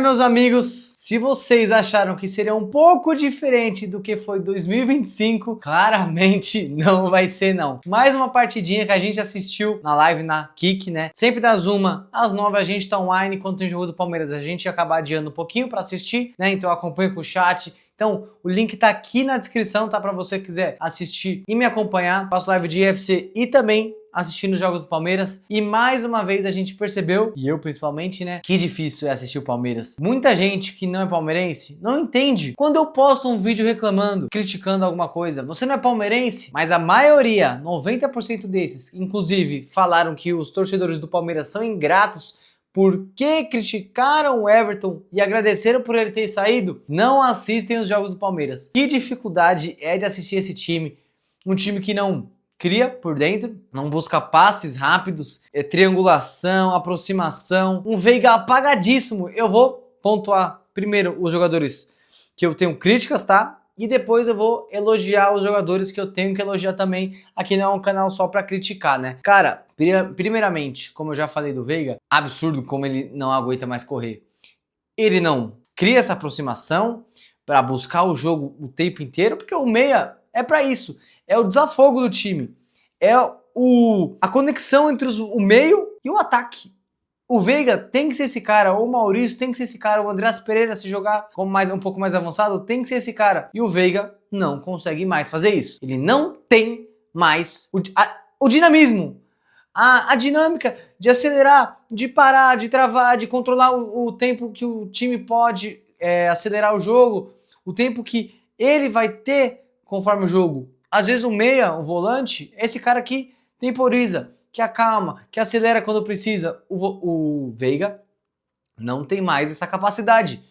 Meus amigos, se vocês acharam que seria um pouco diferente do que foi 2025, claramente não vai ser não. Mais uma partidinha que a gente assistiu na live na Kick, né? Sempre das 1 às 9 a gente tá online, quando tem jogo do Palmeiras a gente acaba adiando um pouquinho pra assistir, né? Então acompanha com o chat. Então, o link tá aqui na descrição, tá? Pra você que quiser assistir e me acompanhar. Faço live de UFC e também assistindo os jogos do Palmeiras. E mais uma vez a gente percebeu, e eu principalmente, né? Que difícil é assistir o Palmeiras. Muita gente que não é palmeirense não entende. Quando eu posto um vídeo reclamando, criticando alguma coisa, você não é palmeirense? Mas a maioria, 90% desses, inclusive, falaram que os torcedores do Palmeiras são ingratos porque criticaram o Everton e agradeceram por ele ter saído, não assistem os jogos do Palmeiras. Que dificuldade é de assistir esse time? Um time que não cria por dentro, não busca passes rápidos, triangulação, aproximação. Um Veiga apagadíssimo. Eu vou pontuar primeiro os jogadores que eu tenho críticas, tá? E depois eu vou elogiar os jogadores que eu tenho que elogiar também. Aqui não é um canal só pra criticar, né? Cara, primeiramente, como eu já falei do Veiga, absurdo como ele não aguenta mais correr. Ele não cria essa aproximação pra buscar o jogo o tempo inteiro, porque o meia é pra isso. É o desafogo do time. É a conexão entre o meio e o ataque. O Veiga tem que ser esse cara, ou o Maurício tem que ser esse cara, o Andreas Pereira, se jogar como um pouco mais avançado, tem que ser esse cara. E o Veiga não consegue mais fazer isso. Ele não tem mais o dinamismo, a dinâmica de acelerar, de parar, de travar, de controlar o tempo que o time pode acelerar o jogo, o tempo que ele vai ter conforme o jogo. Às vezes o meia, o volante, é esse cara que temporiza, que acalma, que acelera quando precisa. O Veiga não tem mais essa capacidade.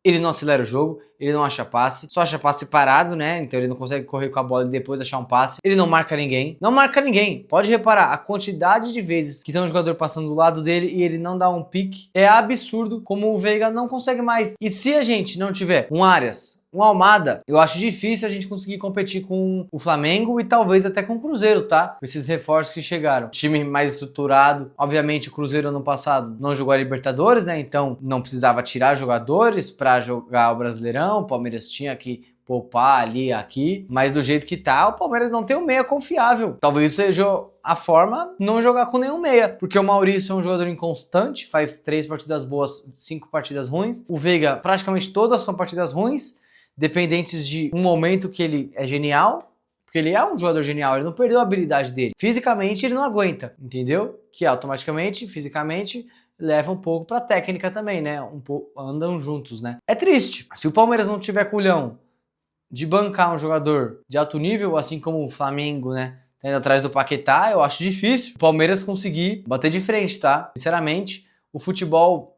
Ele não acelera o jogo, ele não acha passe, só acha passe parado, né? Então ele não consegue correr com a bola e depois achar um passe. Ele não marca ninguém. Não marca ninguém. Pode reparar, a quantidade de vezes que tem um jogador passando do lado dele e ele não dá um pique é absurdo, como o Veiga não consegue mais. E se a gente não tiver um Arias, um Almada, eu acho difícil a gente conseguir competir com o Flamengo e talvez até com o Cruzeiro, tá? Com esses reforços que chegaram. Time mais estruturado. Obviamente o Cruzeiro ano passado não jogou a Libertadores, né? Então não precisava tirar jogadores pra jogar o Brasileirão. O Palmeiras tinha que poupar ali, aqui. Mas do jeito que tá, o Palmeiras não tem um meia confiável. Talvez seja a forma não jogar com nenhum meia. Porque o Maurício é um jogador inconstante. Faz 3 partidas boas, 5 partidas ruins. O Veiga, praticamente todas são partidas ruins, dependentes de um momento que ele é genial, porque ele é um jogador genial, ele não perdeu a habilidade dele. Fisicamente ele não aguenta, entendeu? Que automaticamente, fisicamente, leva um pouco pra técnica também, né? Andam juntos, né? É triste. Se o Palmeiras não tiver culhão de bancar um jogador de alto nível, assim como o Flamengo, né? Tá indo atrás do Paquetá, eu acho difícil o Palmeiras conseguir bater de frente, tá? Sinceramente, o futebol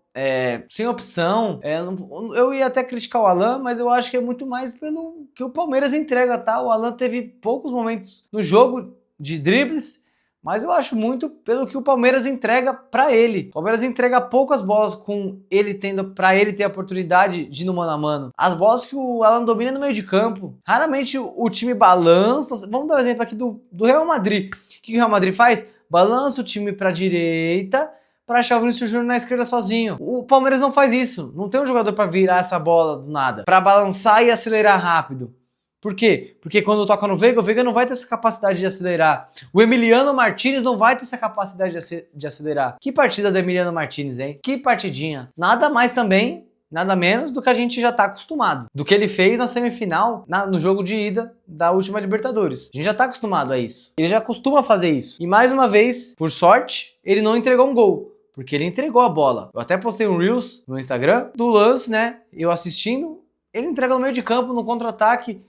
sem opção, eu ia até criticar o Alan, mas eu acho que é muito mais pelo que o Palmeiras entrega, tá? O Alan teve poucos momentos no jogo de dribles, mas eu acho muito pelo que o Palmeiras entrega pra ele. O Palmeiras entrega poucas bolas com ele pra ele ter a oportunidade de ir no mano a mano. As bolas que o Alan domina no meio de campo, raramente o time balança. Vamos dar um exemplo aqui do Real Madrid. O que o Real Madrid faz? Balança o time pra direita para achar o Vinícius Júnior na esquerda sozinho. O Palmeiras não faz isso. Não tem um jogador para virar essa bola do nada, para balançar e acelerar rápido. Por quê? Porque quando toca no Veiga, o Veiga não vai ter essa capacidade de acelerar. O Emiliano Martínez não vai ter essa capacidade de acelerar. Que partida do Emiliano Martínez, hein? Que partidinha. Nada mais também, nada menos do que a gente já tá acostumado. Do que ele fez na semifinal, no jogo de ida da última Libertadores. A gente já tá acostumado a isso. Ele já costuma fazer isso. E mais uma vez, por sorte, ele não entregou um gol. Porque ele entregou a bola. Eu até postei um Reels no Instagram do lance, né? Eu assistindo. Ele entrega no meio de campo, no contra-ataque.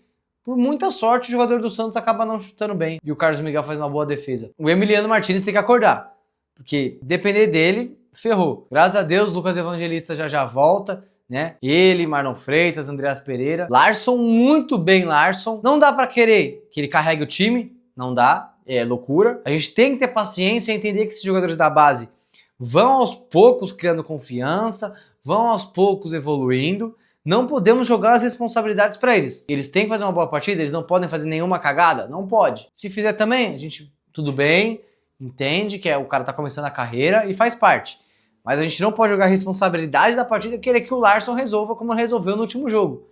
Por muita sorte, o jogador do Santos acaba não chutando bem. E o Carlos Miguel faz uma boa defesa. O Emiliano Martínez tem que acordar. Porque depender dele, ferrou. Graças a Deus, Lucas Evangelista já volta, né? Ele, Marlon Freitas, Andreas Pereira. Larson, muito bem, Larson. Não dá pra querer que ele carregue o time. Não dá. É loucura. A gente tem que ter paciência e entender que esses jogadores da base vão aos poucos criando confiança, vão aos poucos evoluindo. Não podemos jogar as responsabilidades para eles. Eles têm que fazer uma boa partida, eles não podem fazer nenhuma cagada? Não pode. Se fizer também, a gente, tudo bem, entende que o cara tá começando a carreira e faz parte. Mas a gente não pode jogar a responsabilidade da partida e querer que o Larsson resolva como resolveu no último jogo.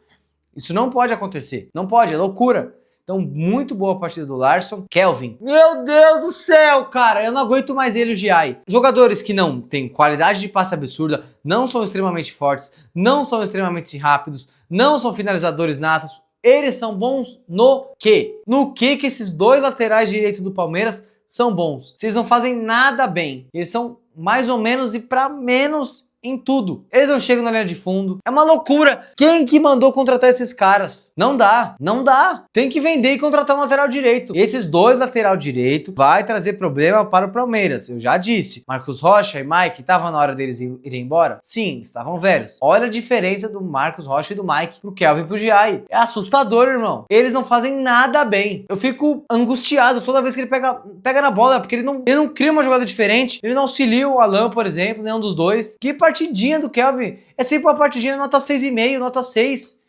Isso não pode acontecer. Não pode, é loucura. Então, muito boa a partida do Larsson. Kelvin. Meu Deus do céu, cara. Eu não aguento mais ele, o GI. Jogadores que não têm qualidade de passe absurda, não são extremamente fortes, não são extremamente rápidos, não são finalizadores natos. Eles são bons no quê? No que esses dois laterais direitos do Palmeiras são bons? Vocês não fazem nada bem. Eles são mais ou menos e pra menos em tudo. Eles não chegam na linha de fundo. É uma loucura. Quem que mandou contratar esses caras? Não dá. Não dá. Tem que vender e contratar um lateral direito. E esses dois lateral direito vai trazer problema para o Palmeiras. Eu já disse. Marcos Rocha e Mike, estavam na hora deles irem embora? Sim, estavam velhos. Olha a diferença do Marcos Rocha e do Mike pro Kelvin e pro Giai. É assustador, irmão. Eles não fazem nada bem. Eu fico angustiado toda vez que ele pega na bola, porque ele não cria uma jogada diferente. Ele não auxilia o Alan, por exemplo, nenhum dos dois. Que partidinha do Kelvin. É sempre uma partidinha nota 6,5, nota 6.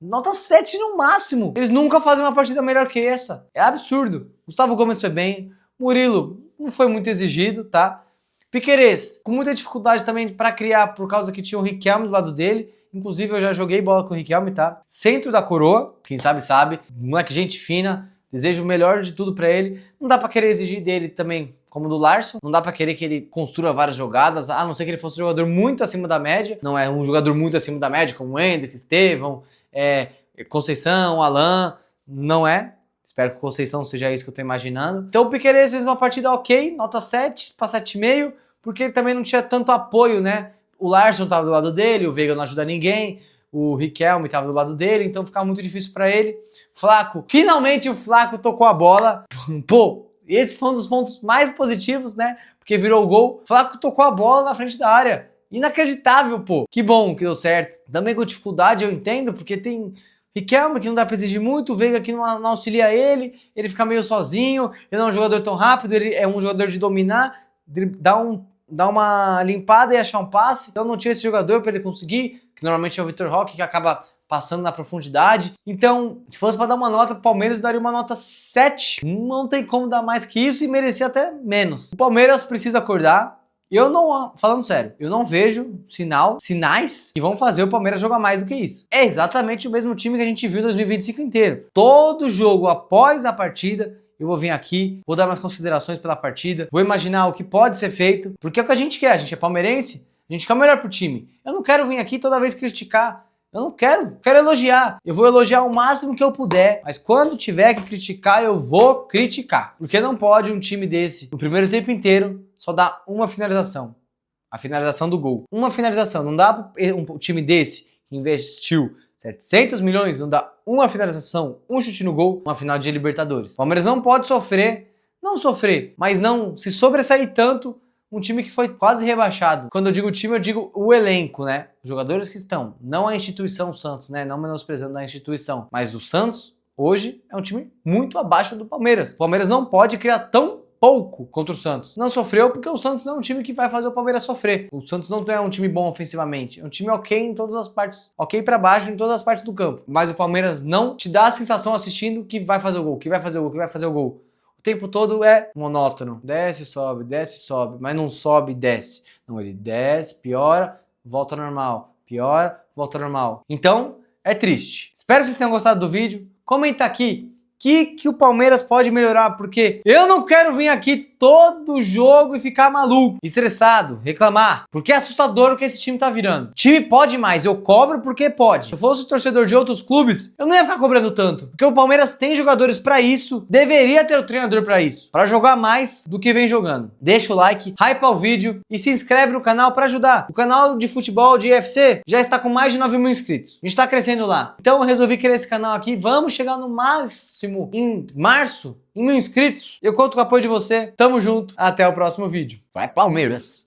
Nota 7 no máximo. Eles nunca fazem uma partida melhor que essa. É absurdo. Gustavo Gomes foi bem. Murilo não foi muito exigido, tá? Piquerez, com muita dificuldade também para criar, por causa que tinha o Riquelme do lado dele. Inclusive eu já joguei bola com o Riquelme, tá? Centro da coroa, quem sabe sabe. Moleque, gente fina. Desejo o melhor de tudo pra ele. Não dá pra querer exigir dele também como do Larsson. Não dá pra querer que ele construa várias jogadas, a não ser que ele fosse um jogador muito acima da média. Não é um jogador muito acima da média, como o Hendrick, Estevão, Conceição, Alan. Não é. Espero que o Conceição seja isso que eu tô imaginando. Então o Piquerez fez uma partida ok, nota 7 pra 7,5, porque ele também não tinha tanto apoio, né? O Larsson tava do lado dele, o Veiga não ajuda ninguém. O Riquelme estava do lado dele, então ficava muito difícil para ele. Flaco, finalmente o Flaco tocou a bola. Pô, esse foi um dos pontos mais positivos, né? Porque virou o gol. Flaco tocou a bola na frente da área. Inacreditável, pô. Que bom que deu certo. Também com dificuldade eu entendo, porque tem Riquelme que não dá pra exigir muito, o Veiga que não auxilia ele fica meio sozinho, ele não é um jogador tão rápido, ele é um jogador de dominar, dar uma limpada e achar um passe. Então não tinha esse jogador para ele conseguir, que normalmente é o Vitor Roque, que acaba passando na profundidade. Então, se fosse para dar uma nota pro Palmeiras, daria uma nota 7. Não tem como dar mais que isso e merecia até menos. O Palmeiras precisa acordar. Eu não, falando sério, eu não vejo sinais que vão fazer o Palmeiras jogar mais do que isso. É exatamente o mesmo time que a gente viu em 2025 inteiro. Todo jogo após a partida, eu vou vir aqui, vou dar umas considerações pela partida, vou imaginar o que pode ser feito, porque é o que a gente quer é palmeirense, a gente quer o melhor pro time. Eu não quero vir aqui toda vez criticar, eu não quero elogiar. Eu vou elogiar o máximo que eu puder, mas quando tiver que criticar, eu vou criticar. Porque não pode um time desse, no primeiro tempo inteiro, só dar uma finalização. A finalização do gol. Uma finalização, não dá para um time desse, que investiu 700 milhões, não dá uma finalização, um chute no gol, uma final de Libertadores. O Palmeiras não pode mas não se sobressair tanto um time que foi quase rebaixado. Quando eu digo time, eu digo o elenco, né? Os jogadores que estão, não a instituição Santos, né? Não menosprezando a instituição, mas o Santos hoje é um time muito abaixo do Palmeiras. O Palmeiras não pode criar tão pouco contra o Santos. Não sofreu porque o Santos não é um time que vai fazer o Palmeiras sofrer. O Santos não é um time bom ofensivamente. É um time ok em todas as partes, ok pra baixo em todas as partes do campo. Mas o Palmeiras não te dá a sensação assistindo que vai fazer o gol, que vai fazer o gol, que vai fazer o gol. O tempo todo é monótono. Desce, sobe, mas não sobe e desce. Não, ele desce, piora, volta ao normal. Piora, volta ao normal. Então, é triste. Espero que vocês tenham gostado do vídeo. Comenta aqui que o Palmeiras pode melhorar, porque eu não quero vir aqui todo jogo e ficar maluco, estressado, reclamar, porque é assustador o que esse time tá virando. Time pode mais, eu cobro porque pode. Se eu fosse torcedor de outros clubes, eu não ia ficar cobrando tanto, porque o Palmeiras tem jogadores pra isso, deveria ter o treinador pra isso, pra jogar mais do que vem jogando. Deixa o like, hypa o vídeo e se inscreve no canal pra ajudar. O canal de futebol de UFC já está com mais de 9 mil inscritos. A gente tá crescendo lá. Então eu resolvi criar esse canal aqui, vamos chegar no máximo em março, em 1.000 inscritos. Eu conto com o apoio de você. Tamo junto. Até o próximo vídeo. Vai, Palmeiras!